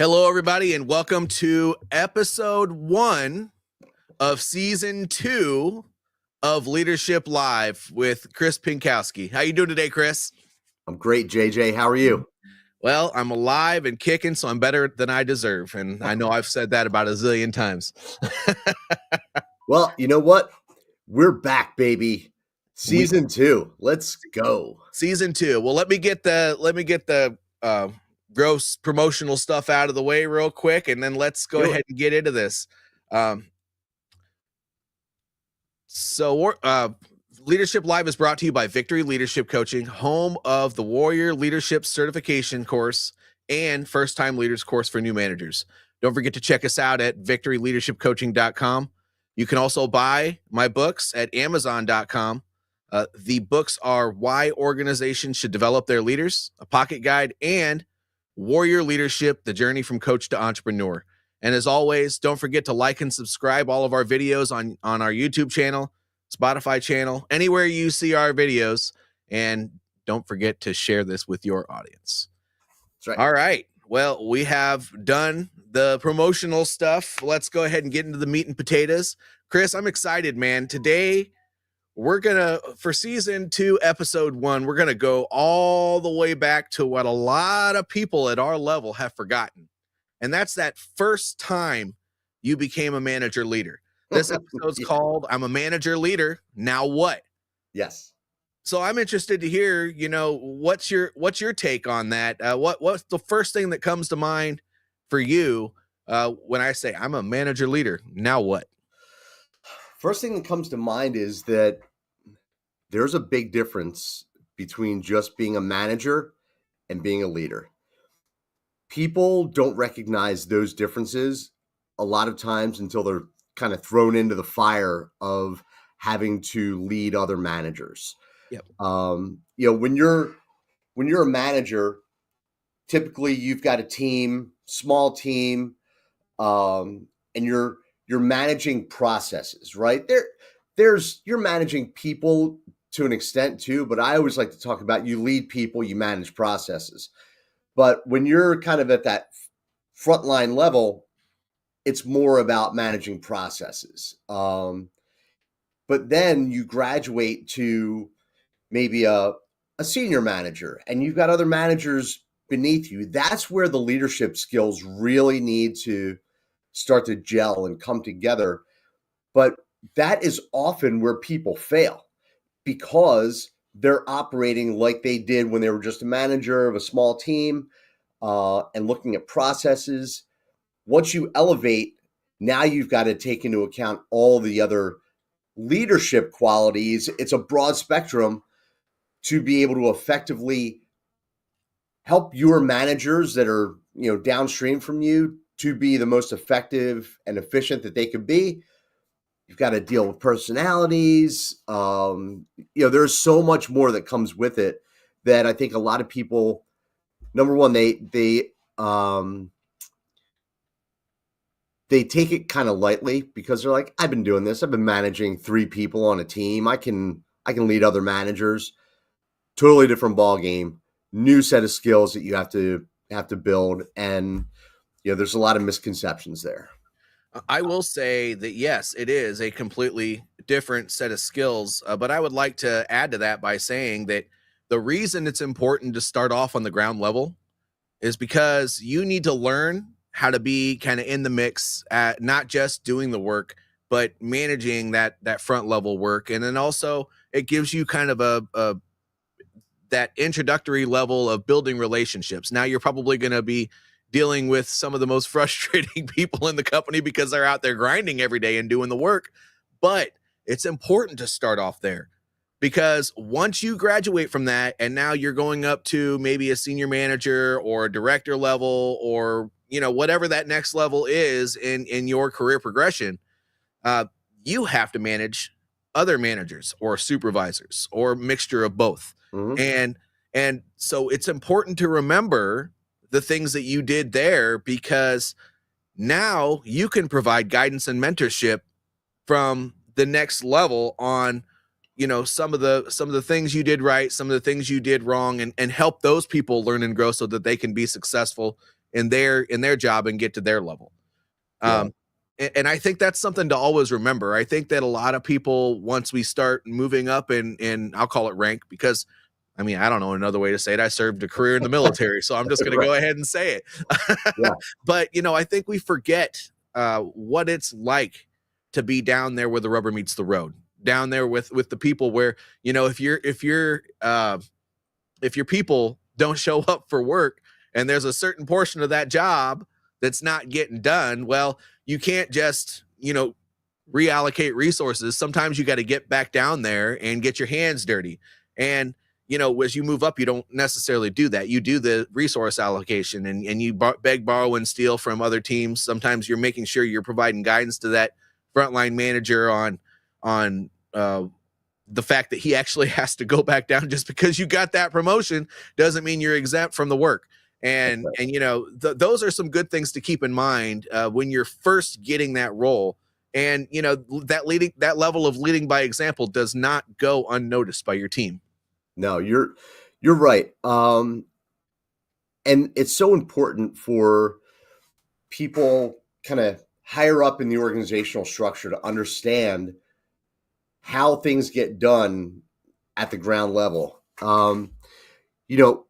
Hello, everybody, and welcome to episode 1 of season 2 of Leadership Live with Chris Pinkowski. How you doing today, Chris? I'm great, JJ. How are you? Well, I'm alive and kicking, so I'm better than I deserve, and I know I've said that about a zillion times. Well, you know what? We're back, baby. Season 2. Let's go. Season 2. Well, let me get the gross promotional stuff out of the way real quick, and then let's go ahead and get into this. So Leadership Live is brought to you by Victory Leadership Coaching, home of the Warrior Leadership Certification course and First Time Leaders course for new managers. Don't forget to check us out at victoryleadershipcoaching.com. You can also buy my books at amazon.com. The books are Why Organizations Should Develop Their Leaders, a pocket guide, and Warrior Leadership, the journey from coach to entrepreneur. And as always, don't forget to like and subscribe all of our videos on our YouTube channel, Spotify channel, anywhere you see our videos. And don't forget to share this with your audience. That's right. All right. Well, we have done the promotional stuff. Let's go ahead and get into the meat and potatoes. Chris, I'm excited, man. Today, for season 2, episode 1, we're going to go all the way back to what a lot of people at our level have forgotten. And that's that first time you became a manager leader. This episode's called I'm a Manager Leader. Now what? Yes. So I'm interested to hear, what's your take on that? What's the first thing that comes to mind for you when I say I'm a manager leader? Now what? First thing that comes to mind is that there's a big difference between just being a manager and being a leader. People don't recognize those differences a lot of times until they're kind of thrown into the fire of having to lead other managers. Yep. When you're a manager, typically you've got a team, small team, and you're managing processes, right? You're managing people to an extent too, but I always like to talk about you lead people, you manage processes. But when you're kind of at that frontline level, it's more about managing processes. But then you graduate to maybe a senior manager and you've got other managers beneath you. That's where the leadership skills really need to start to gel and come together. But that is often where people fail because they're operating like they did when they were just a manager of a small team and looking at processes. Once you elevate, now you've got to take into account all the other leadership qualities. It's a broad spectrum to be able to effectively help your managers that are, downstream from you to be the most effective and efficient that they could be. You've got to deal with personalities. There's so much more that comes with it that I think a lot of people, number one, they take it kind of lightly because they're like, I've been doing this. I've been managing 3 people on a team. I can lead other managers. Totally different ball game. New set of skills that you have to build, and there's a lot of misconceptions there. I will say that, yes, it is a completely different set of skills, but I would like to add to that by saying that the reason it's important to start off on the ground level is because you need to learn how to be kind of in the mix, at not just doing the work, but managing that front level work. And then also it gives you kind of that introductory level of building relationships. Now you're probably going to be dealing with some of the most frustrating people in the company because they're out there grinding every day and doing the work. But it's important to start off there because once you graduate from that and now you're going up to maybe a senior manager or a director level or, whatever that next level is in your career progression, you have to manage other managers or supervisors or mixture of both. Mm-hmm. And so it's important to remember the things that you did there because now you can provide guidance and mentorship from the next level on, some of the things you did right, some of the things you did wrong, and help those people learn and grow so that they can be successful in their job and get to their level. Yeah. Um, and I think that's something to always remember. I think that a lot of people, once we start moving up in I'll call it rank, because I mean, I don't know another way to say it. I served a career in the military, so I'm just going to Right. go ahead and say it. Yeah. But I think we forget what it's like to be down there where the rubber meets the road, down there with the people where if your people don't show up for work and there's a certain portion of that job that's not getting done, well, you can't just, reallocate resources. Sometimes you got to get back down there and get your hands dirty. And, as you move up, you don't necessarily do that. You do the resource allocation and you beg, borrow, and steal from other teams. Sometimes you're making sure you're providing guidance to that frontline manager on the fact that he actually has to go back down. Just because you got that promotion doesn't mean you're exempt from the work. Those are some good things to keep in mind when you're first getting that role. And that level of leading by example does not go unnoticed by your team. No, you're right. And it's so important for people kind of higher up in the organizational structure to understand how things get done at the ground level. You know,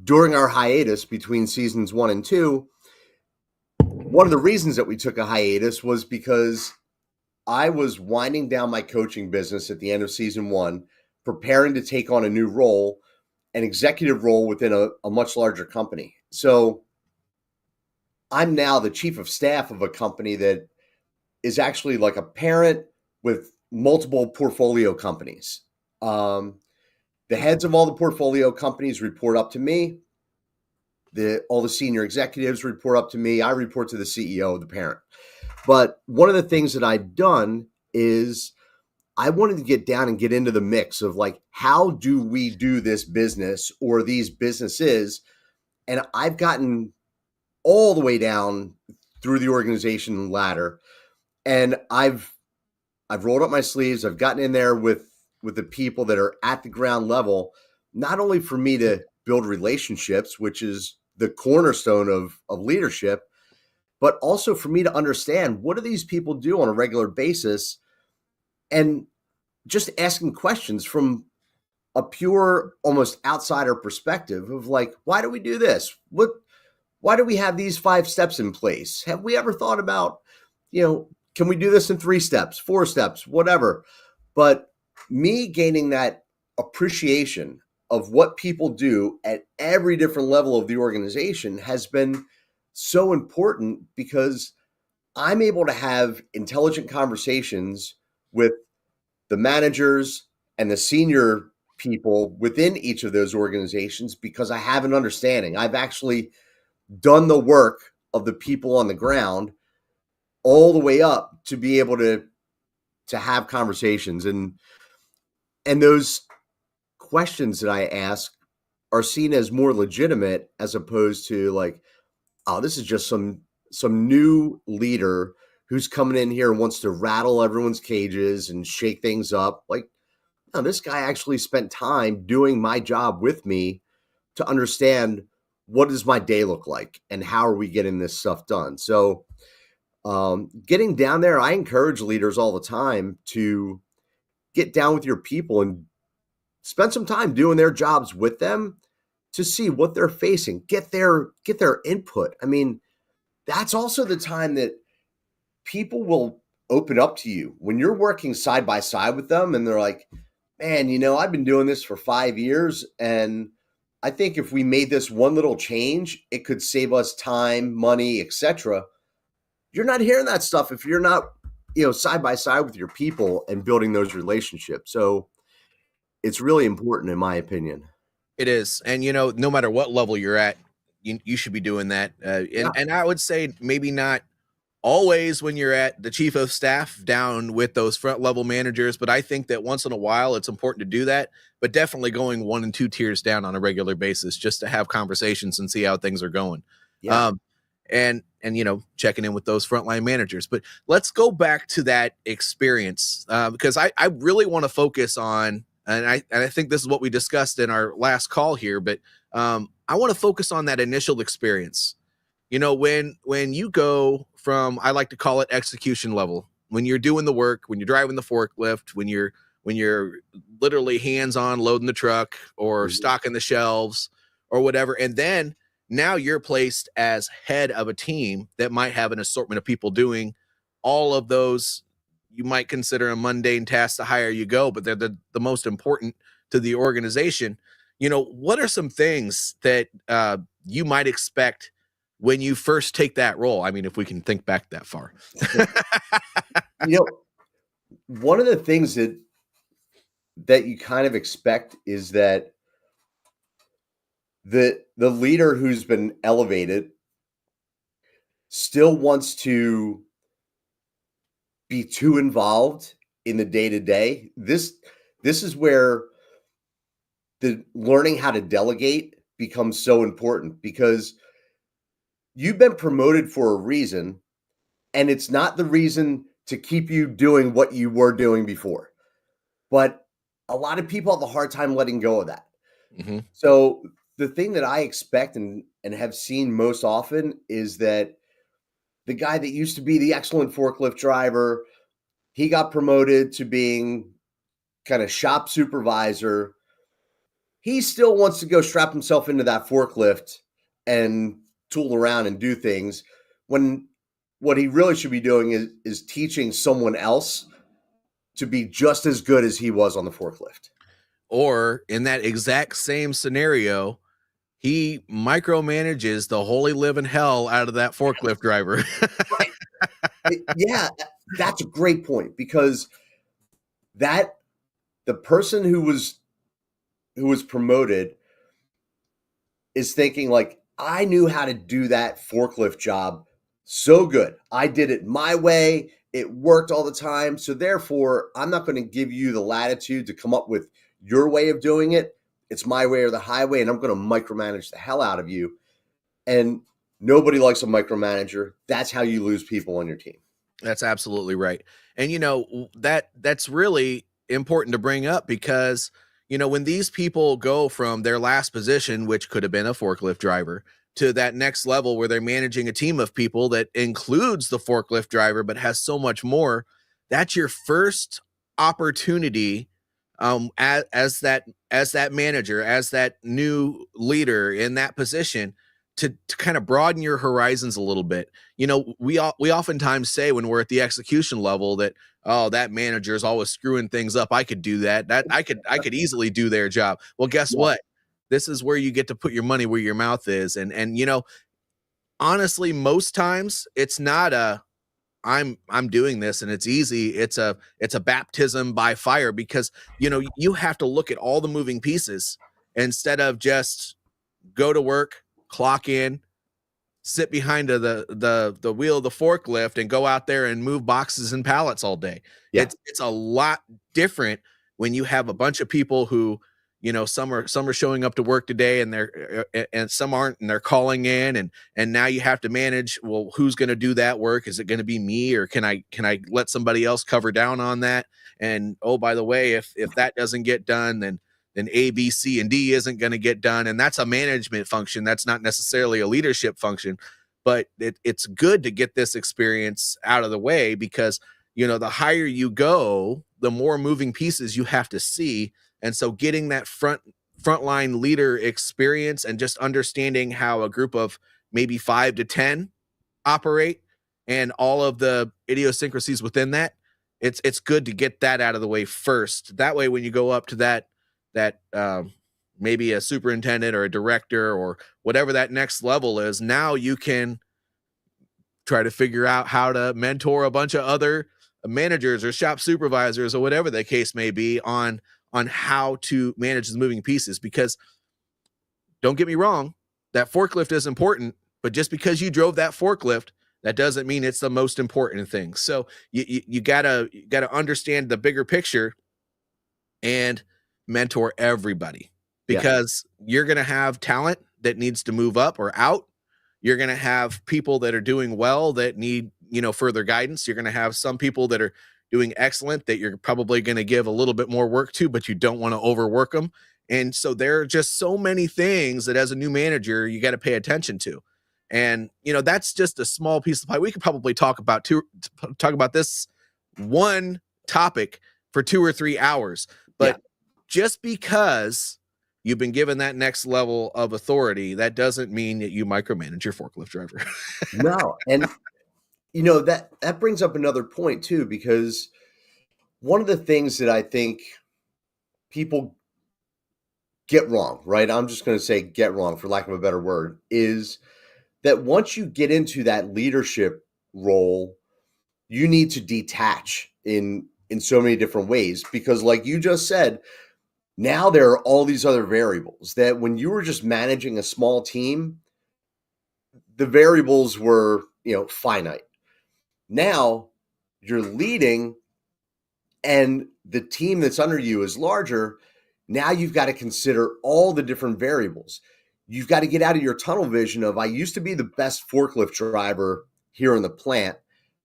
during our hiatus between seasons 1 and 2, one of the reasons that we took a hiatus was because I was winding down my coaching business at the end of season 1, preparing to take on a new role, an executive role within a much larger company. So I'm now the chief of staff of a company that is actually like a parent with multiple portfolio companies. The heads of all the portfolio companies report up to me. All the senior executives report up to me. I report to the CEO of the parent. But one of the things that I've done is I wanted to get down and get into the mix of like, how do we do this business or these businesses? And I've gotten all the way down through the organization ladder, and I've rolled up my sleeves. I've gotten in there with the people that are at the ground level, not only for me to build relationships, which is the cornerstone of leadership, but also for me to understand what do these people do on a regular basis, and just asking questions from a pure, almost outsider perspective of like, why do we do this? Why do we have these 5 steps in place? Have we ever thought about, can we do this in 3 steps, 4 steps, whatever? But me gaining that appreciation of what people do at every different level of the organization has been so important, because I'm able to have intelligent conversations with the managers and the senior people within each of those organizations because I have an understanding. I've actually done the work of the people on the ground all the way up to be able to have conversations, and those questions that I ask are seen as more legitimate, as opposed to like, oh, this is just some new leader who's coming in here and wants to rattle everyone's cages and shake things up. Like, no, this guy actually spent time doing my job with me to understand what does my day look like and how are we getting this stuff done. So getting down there, I encourage leaders all the time to get down with your people and spend some time doing their jobs with them to see what they're facing, get their input. I mean, that's also the time that people will open up to you when you're working side by side with them and they're like, man, I've been doing this for 5 years, and I think if we made this one little change, it could save us time, money, etc. You're not hearing that stuff if you're not, side by side with your people and building those relationships. So it's really important, in my opinion. It is. And no matter what level you're at, you should be doing that. Yeah. And I would say maybe not always when you're at the chief of staff down with those front level managers, but I think that once in a while it's important to do that, but definitely going 1 and 2 tiers down on a regular basis just to have conversations and see how things are going. Yeah. Um, and checking in with those frontline managers. But let's go back to that experience because I really want to focus on, and I think this is what we discussed in our last call here, but I want to focus on that initial experience. When you go from, I like to call it execution level, when you're doing the work, when you're driving the forklift, when you're literally hands on loading the truck or Mhm. stocking the shelves or whatever, and then now you're placed as head of a team that might have an assortment of people doing all of those you might consider a mundane task. The higher you go, but they're the most important to the organization. What are some things that you might expect when you first take that role? I mean, if we can think back that far. You know, one of the things that you kind of expect is that the leader who's been elevated still wants to be too involved in the day to day. This is where the learning how to delegate becomes so important because you've been promoted for a reason, and it's not the reason to keep you doing what you were doing before. But a lot of people have a hard time letting go of that. Hmm. So the thing that I expect and have seen most often is that the guy that used to be the excellent forklift driver, he got promoted to being kind of shop supervisor. He still wants to go strap himself into that forklift and tool around and do things when what he really should be doing is teaching someone else to be just as good as he was on the forklift. Or in that exact same scenario, he micromanages the holy living hell out of that forklift driver. Right. Yeah, that's a great point because that the person who was promoted is thinking like, I knew how to do that forklift job so good. I did it my way. It worked all the time. So therefore, I'm not going to give you the latitude to come up with your way of doing it. It's my way or the highway, and I'm going to micromanage the hell out of you. And nobody likes a micromanager. That's how you lose people on your team. That's absolutely right. And that's really important to bring up because when these people go from their last position, which could have been a forklift driver, to that next level where they're managing a team of people that includes the forklift driver but has so much more, that's your first opportunity, as that manager, as that new leader in that position, to kind of broaden your horizons a little bit. We oftentimes say when we're at the execution level that, oh, that manager is always screwing things up. I could do that. That I could easily do their job. Well, guess Yeah. what? This is where you get to put your money where your mouth is. And honestly, most times it's not a I'm doing this and it's easy. It's a baptism by fire because you have to look at all the moving pieces instead of just go to work, clock in, sit behind the wheel of the forklift and go out there and move boxes and pallets all day. Yeah. It's a lot different when you have a bunch of people who, some are showing up to work today and and some aren't, and they're calling in, and now you have to manage, well, who's going to do that work? Is it going to be me, or can I let somebody else cover down on that? And oh, by the way, if that doesn't get done, then A, B, C, and D isn't going to get done. And that's a management function. That's not necessarily a leadership function. But it's good to get this experience out of the way because, the higher you go, the more moving pieces you have to see. And so getting that frontline leader experience and just understanding how a group of maybe 5 to 10 operate and all of the idiosyncrasies within that, it's good to get that out of the way first. That way, when you go up to that maybe a superintendent or a director or whatever that next level is, now you can try to figure out how to mentor a bunch of other managers or shop supervisors or whatever the case may be on how to manage the moving pieces. Because don't get me wrong, that forklift is important, but just because you drove that forklift, that doesn't mean it's the most important thing. So you gotta understand the bigger picture and mentor everybody, Yeah. because you're going to have talent that needs to move up or out. You're going to have people that are doing well that need, further guidance. You're going to have some people that are doing excellent that you're probably going to give a little bit more work to, but you don't want to overwork them. And so there are just so many things that as a new manager, you got to pay attention to. And that's just a small piece of pie. We could probably talk about this one topic for 2 or 3 hours. Yeah. But just because you've been given that next level of authority, that doesn't mean that you micromanage your forklift driver. No. And that brings up another point too, because one of the things that I think people get wrong, right? I'm just going to say get wrong for lack of a better word, is that once you get into that leadership role, you need to detach in so many different ways because like you just said, now there are all these other variables that when you were just managing a small team, the variables were, finite. Now you're leading and the team that's under you is larger. Now you've got to consider all the different variables. You've got to get out of your tunnel vision of I used to be the best forklift driver here in the plant,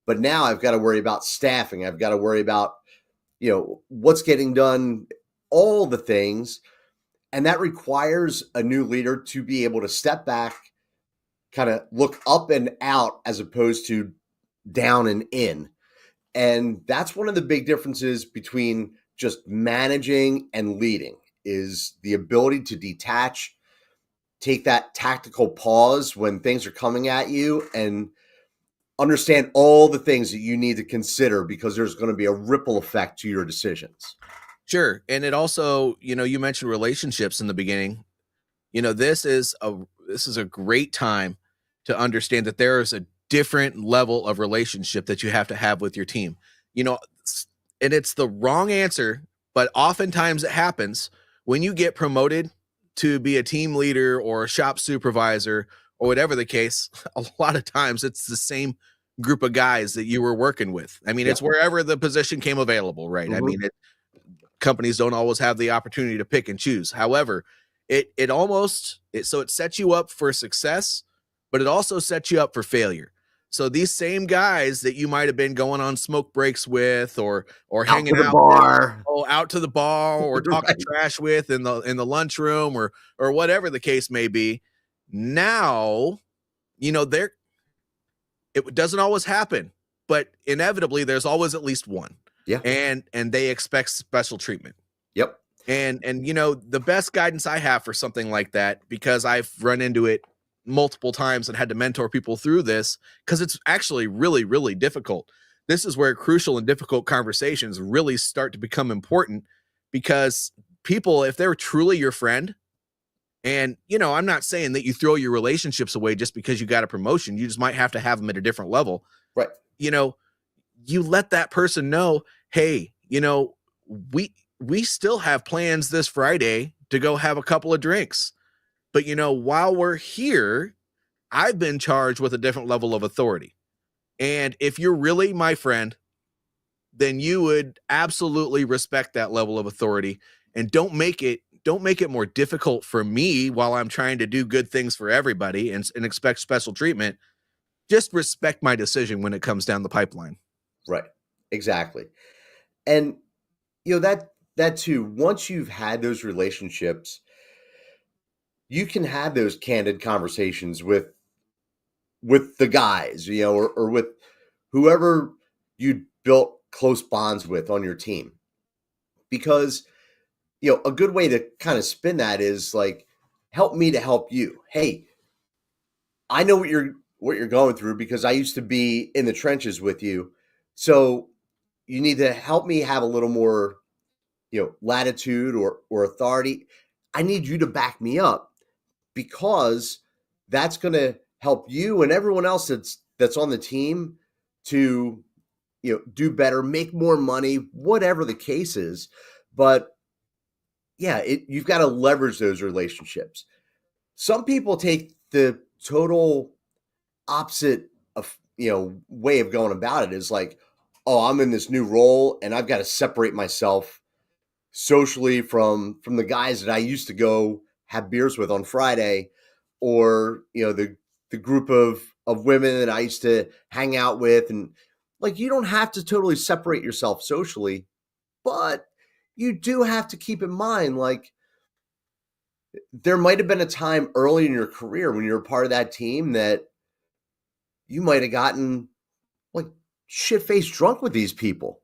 but now I've got to worry about staffing. I've got to worry about, what's getting done, all the things. And that requires a new leader to be able to step back, kind of look up and out as opposed to down and in. And that's one of the big differences between just managing and leading is the ability to detach, take that tactical pause when things are coming at you and understand all the things that you need to consider because there's going to be a ripple effect to your decisions. Sure. And it also, you mentioned relationships in the beginning. This is a great time to understand that there is a different level of relationship that you have to have with your team. You know, and it's the wrong answer, but oftentimes it happens when you get promoted to be a team leader or a shop supervisor or whatever the case. A lot of times it's the same group of guys that you were working with. I mean, Yeah. it's wherever the position came available, right? I Mm-hmm. mean, companies don't always have the opportunity to pick and choose. However, it sets you up for success, but it also sets you up for failure. So these same guys that you might have been going on smoke breaks with or Out hanging to the out with, bar. out to the bar or talking Right. trash with in the lunchroom or whatever the case may be. Now, they're it doesn't always happen, but inevitably there's always at least one. Yeah. And they expect special treatment. Yep. And the best guidance I have for something like that, because I've run into it multiple times and had to mentor people through this, because it's actually really, really difficult. This is where crucial and difficult conversations really start to become important because people, if they're truly your friend, and I'm not saying that you throw your relationships away just because you got a promotion, you just might have to have them at a different level. Right. You know, you let that person know, hey, we still have plans this Friday to go have a couple of drinks. But while we're here, I've been charged with a different level of authority. And if you're really my friend, then you would absolutely respect that level of authority and don't make it more difficult for me while I'm trying to do good things for everybody and expect special treatment. Just respect my decision when it comes down the pipeline. Right. Exactly. And that too, once you've had those relationships, you can have those candid conversations with the guys, or with whoever you built close bonds with on your team. Because, a good way to kind of spin that is like, help me to help you. Hey, I know what you're going through because I used to be in the trenches with you. So you need to help me have a little more, latitude or authority. I need you to back me up because that's going to help you and everyone else that's on the team to do better, make more money, whatever the case is. But yeah, you've got to leverage those relationships. Some people take the total opposite of way of going about it is like, oh, I'm in this new role and I've got to separate myself socially from the guys that I used to go have beers with on Friday, or the group of women that I used to hang out with. And like, you don't have to totally separate yourself socially, but you do have to keep in mind, like, there might have been a time early in your career when you were part of that team that you might have gotten like shit faced drunk with these people.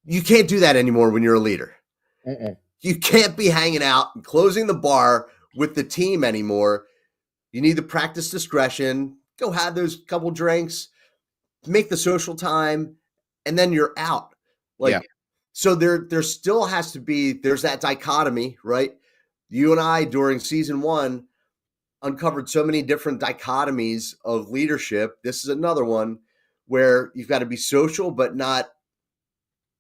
You can't do that anymore when you're a leader. Mm-mm. You can't be hanging out and closing the bar with the team anymore. You need to practice discretion, go have those couple drinks, make the social time, and then you're out. Yeah, Like, so there still has to be, there's that dichotomy, right? You and I during season one uncovered so many different dichotomies of leadership. This is another one where you've got to be social, but not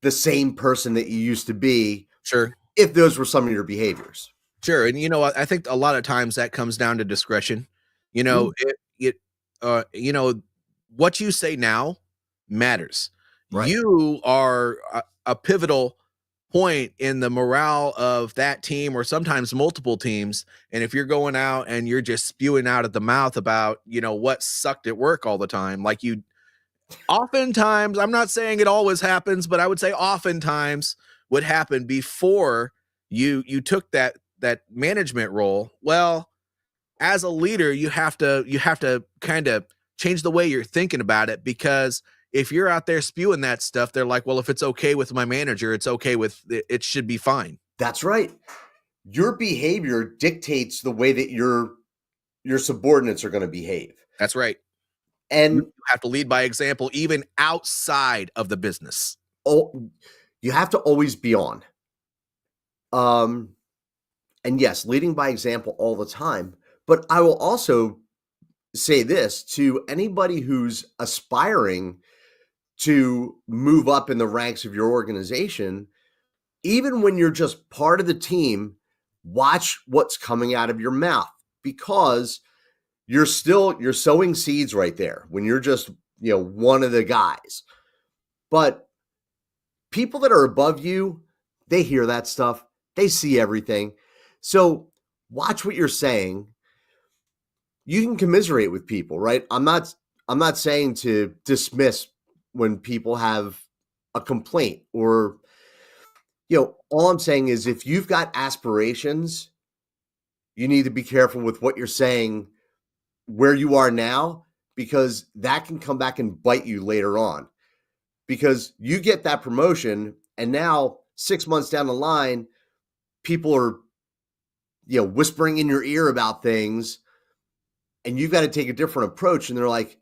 the same person that you used to be sure. if those were some of your behaviors. Sure, and I think a lot of times that comes down to discretion. Mm, What you say now matters. right. You are a pivotal point in the morale of that team or sometimes multiple teams, and if you're going out and you're just spewing out at the mouth about, what sucked at work all the time, like you oftentimes, I'm not saying it always happens, but I would say oftentimes would happen before you took that management role. Well, as a leader, you have to kind of change the way you're thinking about it, because if you're out there spewing that stuff, they're like, well, if it's okay with my manager, it's okay with it should be fine. That's right. Your behavior dictates the way that your subordinates are going to behave. That's right. You And have to lead by example, even outside of the business. oh, you have to always be on. Um, and yes, leading by example all the time. But I will also say this to anybody who's aspiring to move up in the ranks of your organization, even when you're just part of the team, watch what's coming out of your mouth, because you're sowing seeds right there when you're just, one of the guys. But people that are above you, they hear that stuff. They see everything. So watch what you're saying. You can commiserate with people, right? I'm not saying to dismiss when people have a complaint, or all I'm saying is if you've got aspirations, you need to be careful with what you're saying where you are now, because that can come back and bite you later on. Because you get that promotion and now 6 months down the line, people are whispering in your ear about things, and you've got to take a different approach, and they're like,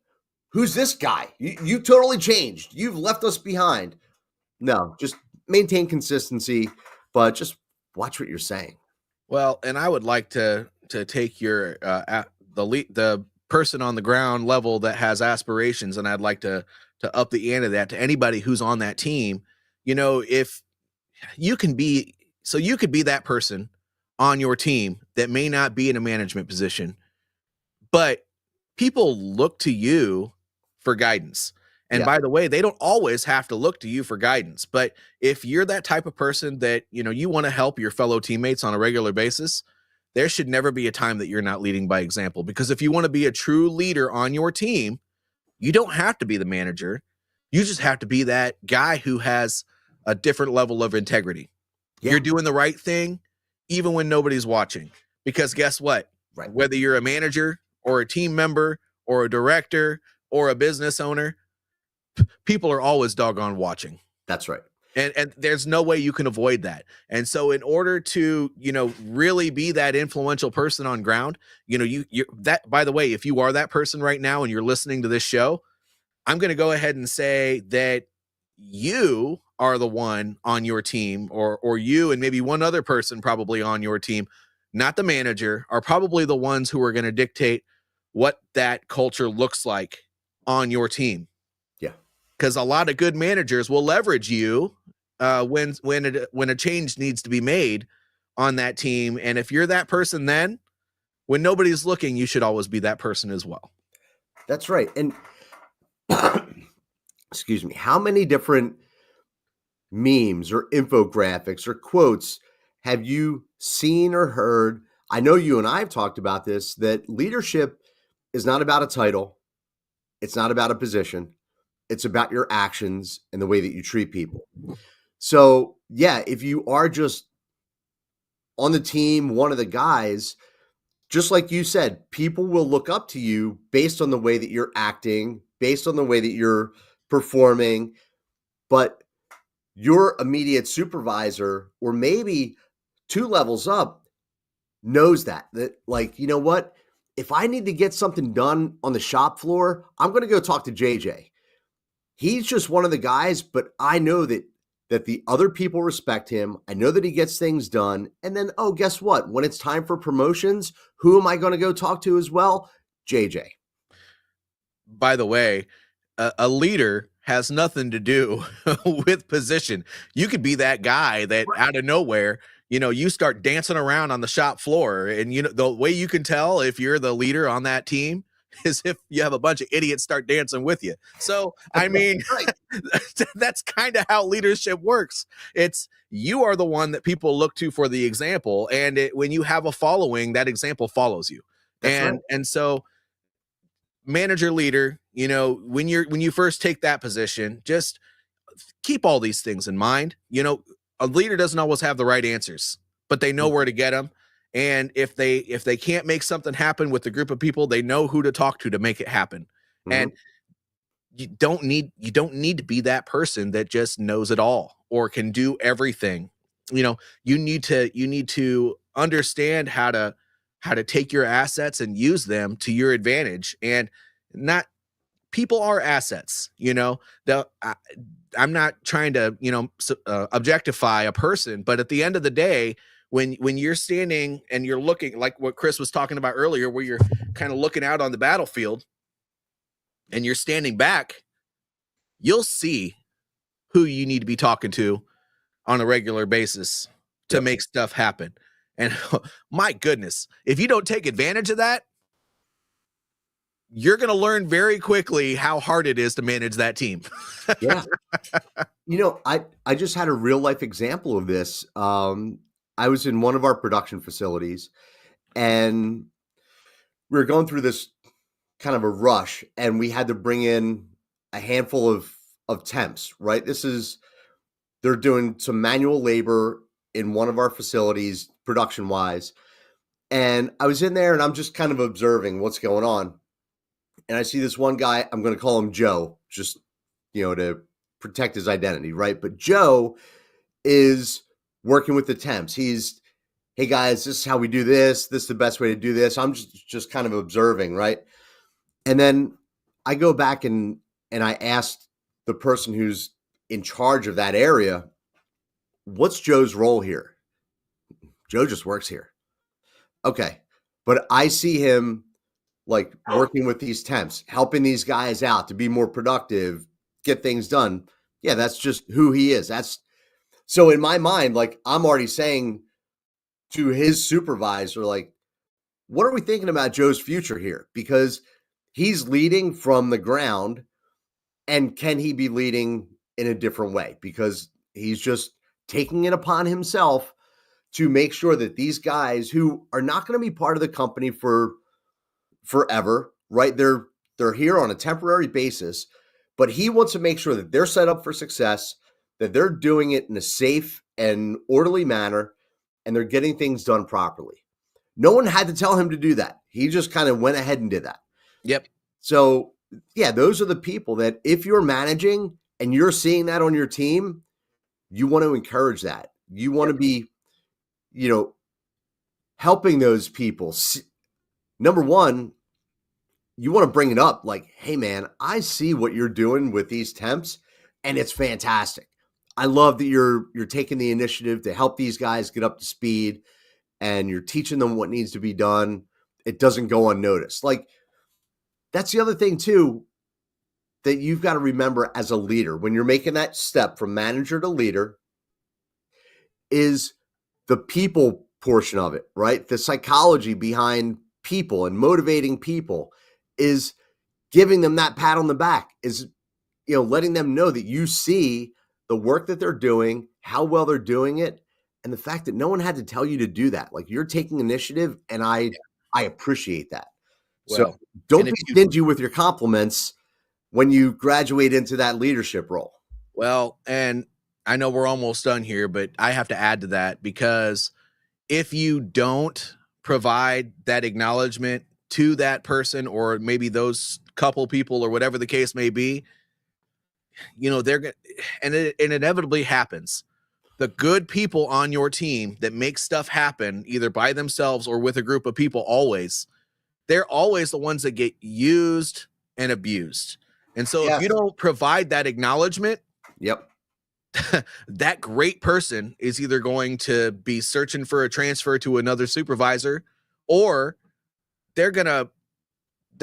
who's this guy? You totally changed. You've left us behind. No, just maintain consistency, but just watch what you're saying. Well, and I would like to take your the person on the ground level that has aspirations, and I'd like to up the ante of that to anybody who's on that team. If you can be, so you could be that person on your team that may not be in a management position, but people look to you for guidance. And Yeah, by the way, they don't always have to look to you for guidance. But if you're that type of person that, you want to help your fellow teammates on a regular basis, there should never be a time that you're not leading by example. Because if you want to be a true leader on your team, you don't have to be the manager. You just have to be that guy who has a different level of integrity. yeah, You're doing the right thing, even when nobody's watching. Because guess what? right. Whether you're a manager or a team member or a director or a business owner, people are always doggone watching. That's right. And there's no way you can avoid that. And so in order to, really be that influential person on ground, you that, by the way, if you are that person right now and you're listening to this show, I'm going to go ahead and say that you are the one on your team, or you and maybe one other person probably on your team, not the manager, are probably the ones who are going to dictate what that culture looks like on your team. Yeah, Because a lot of good managers will leverage you when a change needs to be made on that team. And if you're that person, then when nobody's looking, you should always be that person as well. that's right. And excuse me, how many different memes or infographics or quotes have you seen or heard? I know you and I have talked about this, that leadership is not about a title, it's not about a position, it's about your actions and the way that you treat people. So, yeah, if you are just on the team, one of the guys, just like you said, people will look up to you based on the way that you're acting, based on the way that you're performing. But your immediate supervisor, or maybe two levels up, knows that like, you know what? If I need to get something done on the shop floor, I'm going to go talk to JJ. He's just one of the guys, but I know that the other people respect him. I know that he gets things done. And then, oh, guess what? When it's time for promotions, who am I going to go talk to as well? JJ. By the way, a leader has nothing to do with position. You could be that guy that out of nowhere, you start dancing around on the shop floor. And the way you can tell if you're the leader on that team is if you have a bunch of idiots start dancing with you. So, I mean, Right. that's kind of how leadership works. It's you are the one that people look to for the example. And when you have a following, that example follows you. That's right. And so manager leader, when you first take that position, just keep all these things in mind. A leader doesn't always have the right answers, but they know where to get them. And if they can't make something happen with the group of people, they know who to talk to make it happen. Mm-hmm. And you don't need to be that person that just knows it all or can do everything. You need to understand how to take your assets and use them to your advantage. And not people are assets. I'm not trying to objectify a person, but at the end of the day, when you're standing and you're looking, like what Chris was talking about earlier, where you're kind of looking out on the battlefield and you're standing back, you'll see who you need to be talking to on a regular basis to Yep. make stuff happen. And my goodness, if you don't take advantage of that, you're going to learn very quickly how hard it is to manage that team. Yeah. I just had a real life example of this. I was in one of our production facilities, and we were going through this kind of a rush, and we had to bring in a handful of temps, right? They're doing some manual labor in one of our facilities, production wise. And I was in there and I'm just kind of observing what's going on. And I see this one guy, I'm going to call him Joe, just, to protect his identity, right? But Joe is working with the temps. Hey guys, this is how we do this. This is the best way to do this. I'm just kind of observing, right? And then I go back and I asked the person who's in charge of that area, what's Joe's role here? Joe just works here. Okay. But I see him like working with these temps, helping these guys out to be more productive, get things done. Yeah, that's just who he is. That's so in my mind, like I'm already saying to his supervisor, like, what are we thinking about Joe's future here? Because he's leading from the ground, and can he be leading in a different way? Because he's just taking it upon himself to make sure that these guys who are not going to be part of the company for forever, right? They're here on a temporary basis, but he wants to make sure that they're set up for success, that they're doing it in a safe and orderly manner, and they're getting things done properly. No one had to tell him to do that. He just kind of went ahead and did that. Yep. So, yeah, those are the people that if you're managing and you're seeing that on your team, you want to encourage that. You want to be, helping those people. Number one, you want to bring it up like, hey, man, I see what you're doing with these temps, and it's fantastic. I love that you're taking the initiative to help these guys get up to speed, and you're teaching them what needs to be done. It doesn't go unnoticed. Like, that's the other thing, too, that you've got to remember as a leader when you're making that step from manager to leader is the people portion of it, right? The psychology behind people and motivating people is giving them that pat on the back, is, letting them know that you see the work that they're doing, how well they're doing it, and the fact that no one had to tell you to do that. Like, you're taking initiative, and I appreciate that. So Well, and don't if be you stingy with your compliments when you graduate into that leadership role. well, and I know we're almost done here, but I have to add to that because if you don't provide that acknowledgement to that person, or maybe those couple people, or whatever the case may be, they're going and it inevitably happens. The good people on your team that make stuff happen either by themselves or with a group of people, they're always the ones that get used and abused. And so if you Yes. don't provide that acknowledgement, Yep. that great person is either going to be searching for a transfer to another supervisor, or they're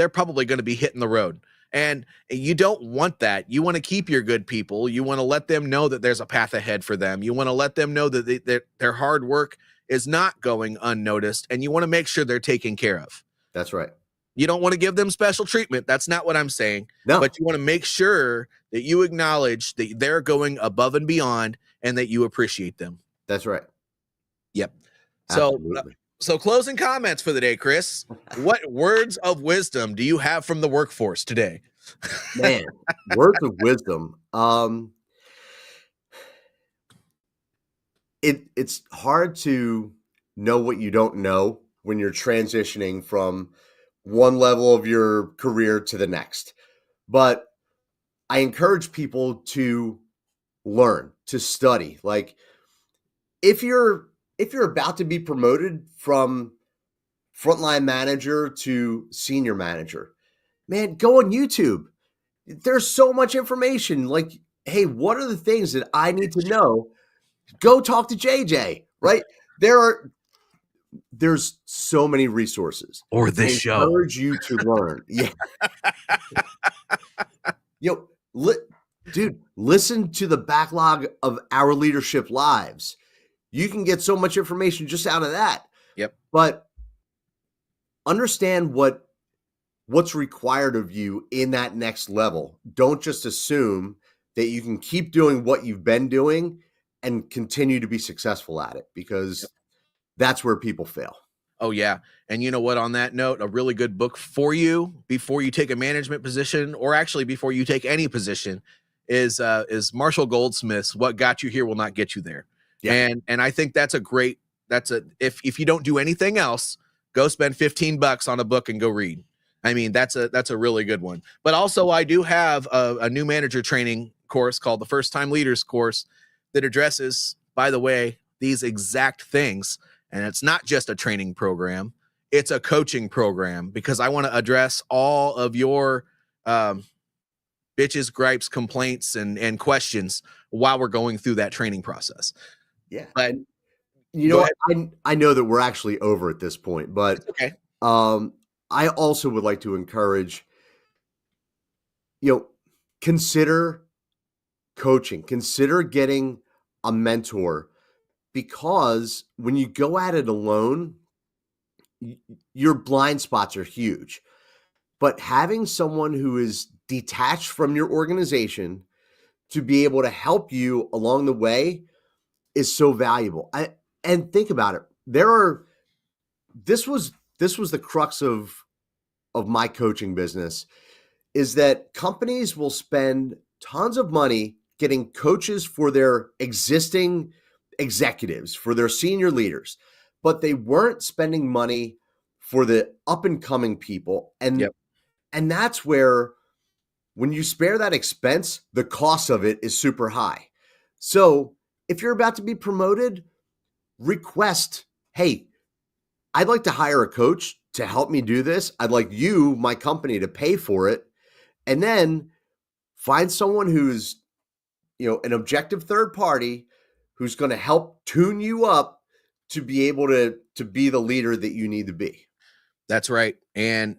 probably going to be hitting the road. And you don't want that. You want to keep your good people. You want to let them know that there's a path ahead for them. You want to let them know that their hard work is not going unnoticed, and you want to make sure they're taken care of. That's right. You don't want to give them special treatment. That's not what I'm saying. No, But you want to make sure that you acknowledge that they're going above and beyond and that you appreciate them. that's right. Yep. So, Absolutely. so closing comments for the day, Chris. What words of wisdom do you have from the workforce today? Man, words of wisdom. It's hard to know what you don't know when you're transitioning from one level of your career to the next. But I encourage people to learn, to study. Like if you're about to be promoted from frontline manager to senior manager, man, go on YouTube. There's so much information. Like, hey, what are the things that I need to know? Go talk to JJ, right? There's so many resources. Or I this show. encourage you to learn. Yeah. Yo, dude, listen to the backlog of Our Leadership Lives. You can get so much information just out of that. Yep. But understand what's required of you in that next level. Don't just assume that you can keep doing what you've been doing and continue to be successful at it, because that's where people fail. Oh, yeah. And you know what? On that note, a really good book for you before you take a management position, or actually before you take any position, is Marshall Goldsmith's "What Got You Here Will Not Get You There." Yeah. And I think if you don't do anything else, go spend $15 on a book and go read. I mean, that's a really good one. But also, I do have a new manager training course called the First Time Leaders course that addresses, by the way, these exact things. And it's not just a training program, it's a coaching program, because I want to address all of your bitches, gripes, complaints, and questions while we're going through that training process. Yeah. But And you know go what? ahead. I know that we're actually over at this point, but It's okay. I also would like to encourage, consider coaching, consider getting a mentor, because when you go at it alone, your blind spots are huge. But having someone who is detached from your organization to be able to help you along the way is so valuable. And think about it. This was the crux of my coaching business, is that companies will spend tons of money getting coaches for their existing executives, for their senior leaders, but they weren't spending money for the up and coming people. Yep. And that's where, when you spare that expense, the cost of it is super high. So if you're about to be promoted, request, hey, I'd like to hire a coach to help me do this. I'd like you, my company, to pay for it. And then find someone who's, an objective third party who's going to help tune you up to be able to be the leader that you need to be. That's right. And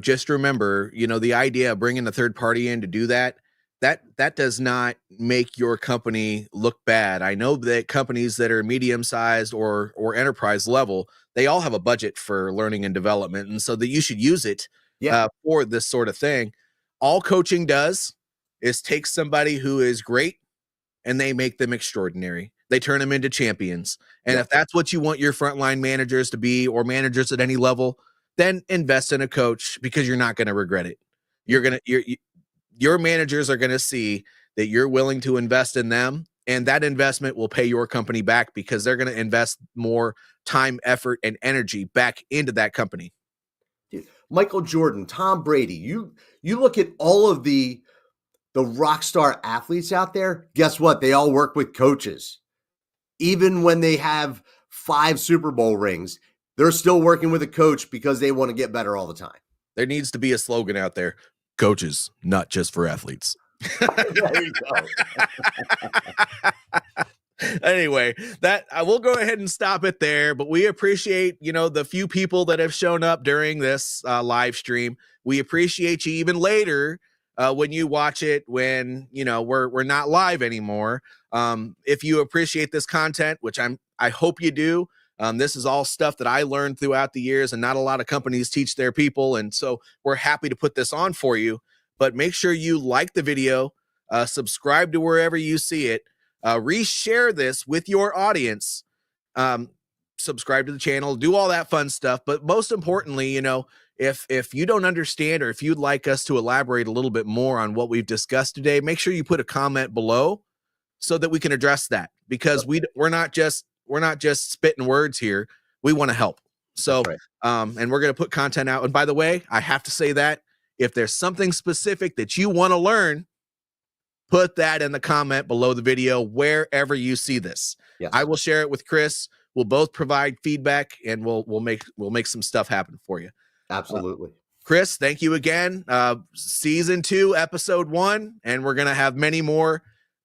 just remember, the idea of bringing a third party in to do that does not make your company look bad. I know that companies that are medium sized or enterprise level, they all have a budget for learning and development, and so that you should use it Yeah. for this sort of thing. All coaching does is take somebody who is great and they make them extraordinary. They turn them into champions. And Yeah. if that's what you want your frontline managers to be, or managers at any level, then invest in a coach, because you're not going to regret it. Your managers are going to see that you're willing to invest in them, and that investment will pay your company back, because they're going to invest more time, effort, and energy back into that company. Dude, Michael Jordan, Tom Brady. You look at all of the rock star athletes out there. Guess what? They all work with coaches. Even when they have 5 Super Bowl rings, they're still working with a coach because they want to get better all the time. There needs to be a slogan out there: coaches, not just for athletes. There you go. Anyway, that I will go ahead and stop it there, but we appreciate, the few people that have shown up during this live stream. We appreciate you even later when you watch it, when we're not live anymore. If you appreciate this content, which I hope you do. This is all stuff that I learned throughout the years, and not a lot of companies teach their people, and so we're happy to put this on for you. But make sure you like the video, subscribe to wherever you see it, reshare this with your audience, subscribe to the channel, do all that fun stuff. But most importantly, if you don't understand, or if you'd like us to elaborate a little bit more on what we've discussed today, make sure you put a comment below so that we can address that, because we're not just spitting words here. We want to help. So, right. And we're going to put content out. And by the way, I have to say that if there's something specific that you want to learn, put that in the comment below the video, wherever you see this. Yes. I will share it with Chris. We'll both provide feedback, and we'll make some stuff happen for you. Absolutely. Chris, thank you again. Season 2, episode 1, and we're going to have many more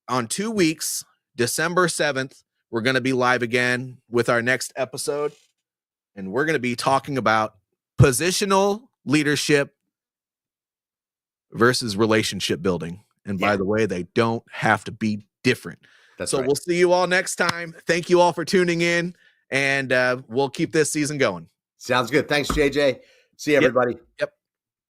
on 2 weeks. December 7th, we're going to be live again with our next episode, and we're going to be talking about positional leadership versus relationship building. And by the way, they don't have to be different. That's so right. We'll see you all next time. Thank you all for tuning in, and we'll keep this season going. Sounds good. Thanks, JJ. See you, everybody. Yep.